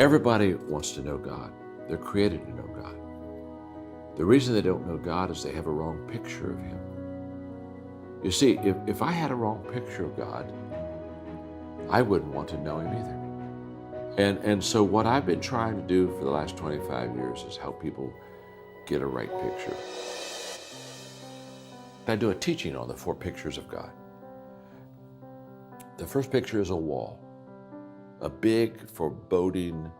Everybody wants to know God. They're created to know God. The reason they don't know God is they have a wrong picture of Him. You see, if I had a wrong picture of God, I wouldn't want to know Him either. And so what I've been trying to do for the last 25 years is help people get a right picture. I do a teaching on the 4 pictures of God. The first picture is a wall, a big, foreboding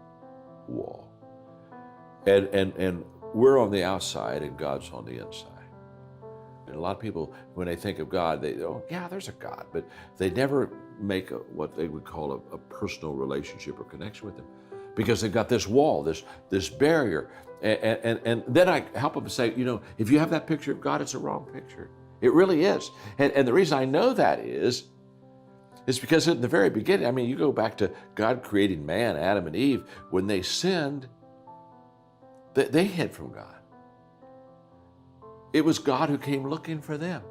wall. And we're on the outside and God's on the inside. And a lot of people, when they think of God, they go, yeah, there's a God, but they never make what they would call a personal relationship or connection with Him, because they've got this wall, this barrier. And then I help them say, if you have that picture of God, it's a wrong picture. It really is. And the reason I know that is because in the very beginning, you go back to God creating man, Adam and Eve, when they sinned, they hid from God. It was God who came looking for them.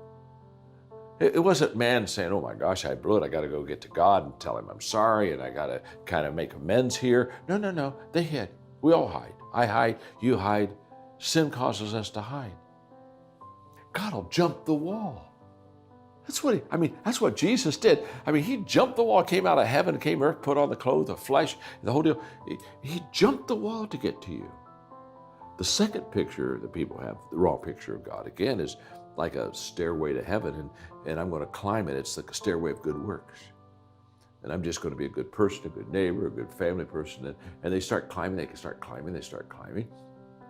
It wasn't man saying, oh my gosh, I blew it. I got to go get to God and tell Him I'm sorry and I got to kind of make amends here. No. They hid. We all hide. I hide. You hide. Sin causes us to hide. God will jump the wall. That's what Jesus did. He jumped the wall, came out of heaven, came earth, put on the clothes, the flesh, the whole deal. He jumped the wall to get to you. The second picture that people have, the wrong picture of God, again, is like a stairway to heaven, and I'm going to climb it. It's like a stairway of good works. And I'm just going to be a good person, a good neighbor, a good family person. And they start climbing, they start climbing.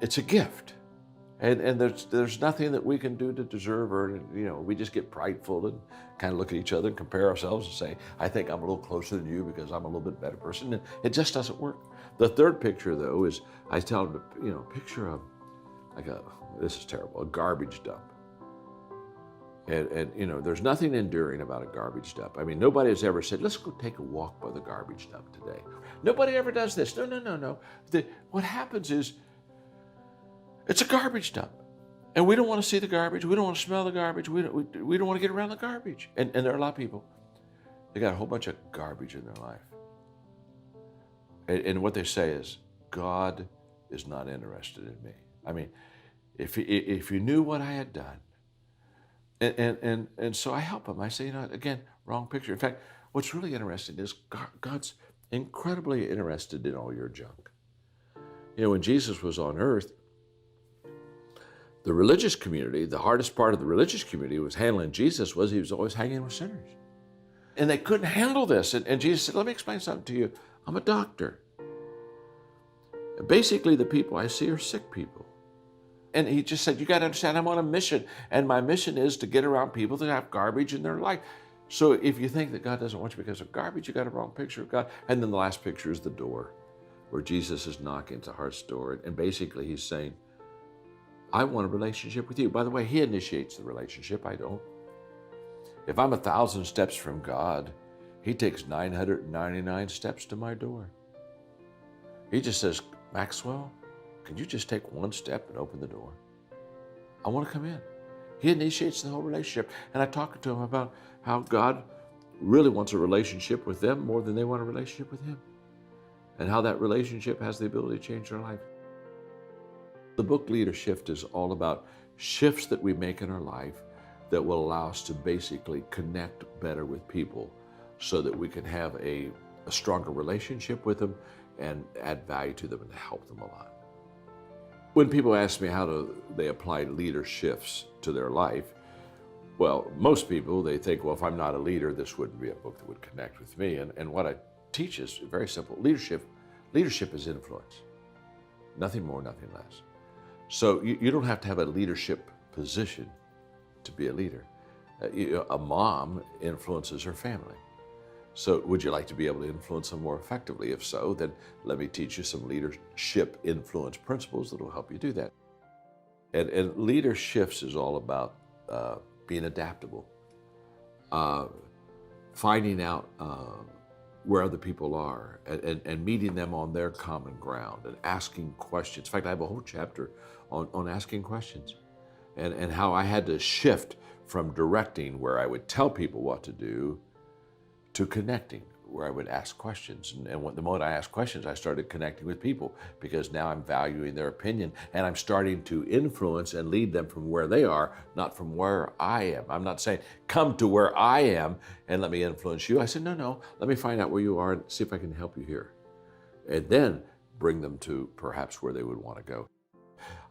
It's a gift. And there's nothing that we can do to deserve or, we just get prideful and kind of look at each other and compare ourselves and say, I think I'm a little closer than you because I'm a little bit better person. And it just doesn't work. The third picture, though, is I tell them to, picture this is terrible, a garbage dump. And there's nothing enduring about a garbage dump. Nobody has ever said, let's go take a walk by the garbage dump today. Nobody ever does this. No. What happens is, it's a garbage dump. And we don't want to see the garbage. We don't want to smell the garbage. We don't want to get around the garbage. And there are a lot of people, they got a whole bunch of garbage in their life. And what they say is, God is not interested in me. If you knew what I had done. And so I help them. I say, again, wrong picture. In fact, what's really interesting is God's incredibly interested in all your junk. When Jesus was on earth, the religious community, the hardest part of the religious community was handling Jesus was he was always hanging with sinners. And they couldn't handle this. And Jesus said, let me explain something to you. I'm a doctor. And basically, the people I see are sick people. And he just said, you got to understand, I'm on a mission. And my mission is to get around people that have garbage in their life. So if you think that God doesn't want you because of garbage, you got a wrong picture of God. And then the last picture is the door, where Jesus is knocking at the heart's door. And basically, he's saying, I want a relationship with you. By the way, he initiates the relationship. I don't. If I'm 1,000 steps from God, he takes 999 steps to my door. He just says, Maxwell, can you just take one step and open the door? I want to come in. He initiates the whole relationship. And I talk to him about how God really wants a relationship with them more than they want a relationship with him. And how that relationship has the ability to change their life. The book Leadership is all about shifts that we make in our life that will allow us to basically connect better with people so that we can have a stronger relationship with them and add value to them and help them a lot. When people ask me how do they apply leader shifts to their life, well, most people, they think, well, if I'm not a leader, this wouldn't be a book that would connect with me. And what I teach is very simple. Leadership is influence. Nothing more, nothing less. So you don't have to have a leadership position to be a leader. A mom influences her family. So would you like to be able to influence them more effectively? If so, then let me teach you some leadership influence principles that will help you do that. And leader shifts is all about being adaptable, finding out where other people are and meeting them on their common ground and asking questions. In fact, I have a whole chapter on asking questions and how I had to shift from directing, where I would tell people what to do, to connecting, where I would ask questions. The moment I asked questions, I started connecting with people because now I'm valuing their opinion and I'm starting to influence and lead them from where they are, not from where I am. I'm not saying, come to where I am and let me influence you. I said, no, let me find out where you are and see if I can help you here. And then bring them to perhaps where they would want to go.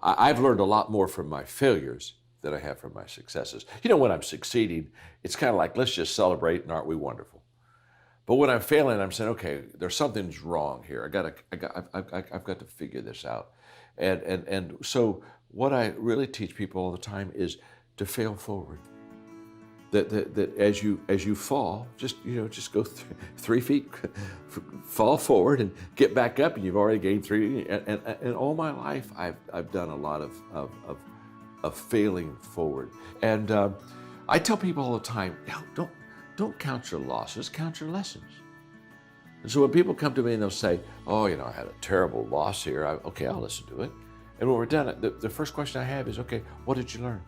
I've learned a lot more from my failures than I have from my successes. When I'm succeeding, it's kind of like, let's just celebrate and aren't we wonderful? But when I'm failing, I'm saying, okay, there's something's wrong here. I've got to figure this out. And so what I really teach people all the time is to fail forward. That as you fall, just go 3 feet, fall forward and get back up, and you've already gained 3. And all my life, I've done a lot of failing forward. And I tell people all the time, don't count your losses, count your lessons. And so when people come to me and they'll say, oh, I had a terrible loss here. Okay, I'll listen to it. And when we're done, the first question I have is, okay, what did you learn?